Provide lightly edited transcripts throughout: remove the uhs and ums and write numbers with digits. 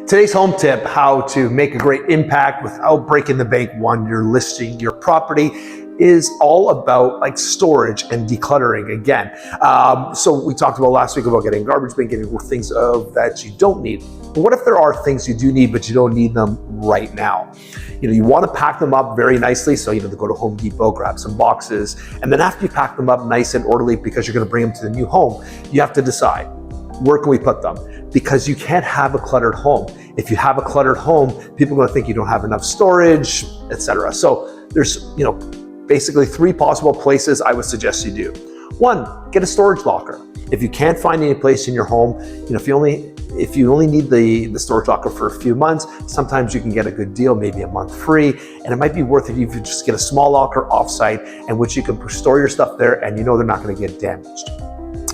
Today's home tip, how to make a great impact without breaking the bank when you're listing your property, is all about like storage and decluttering again. So we talked about last week about getting garbage bin, getting things that you don't need. But what if there are things you do need, but you don't need them right now? You want to pack them up very nicely. So, to go to Home Depot, grab some boxes. And then after you pack them up nice and orderly, because you're going to bring them to the new home, you have to decide, where can we put them? Because you can't have a cluttered home. If you have a cluttered home, people are going to think you don't have enough storage, etc. So there's, basically 3 possible places I would suggest you do. 1, get a storage locker. If you can't find any place in your home, if you only need the storage locker for a few months, sometimes you can get a good deal, maybe a month free, and it might be worth it if you just get a small locker offsite in which you can store your stuff there and they're not going to get damaged.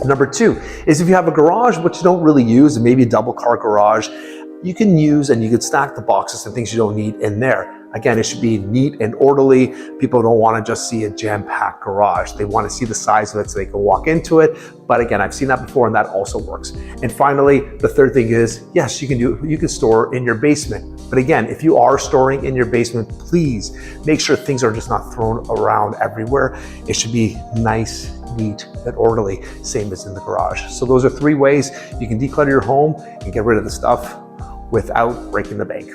Number 2 is if you have a garage which you don't really use, maybe a double car garage, you can use and you can stack the boxes and things you don't need in there. Again, it should be neat and orderly. People don't want to just see a jam-packed garage. They want to see the size of it so they can walk into it. But again, I've seen that before and that also works. And finally, the third thing is, yes, you can store in your basement. But again, if you are storing in your basement, please make sure things are just not thrown around everywhere. It should be nice, neat, and orderly, same as in the garage. So those are 3 ways you can declutter your home and get rid of the stuff without breaking the bank.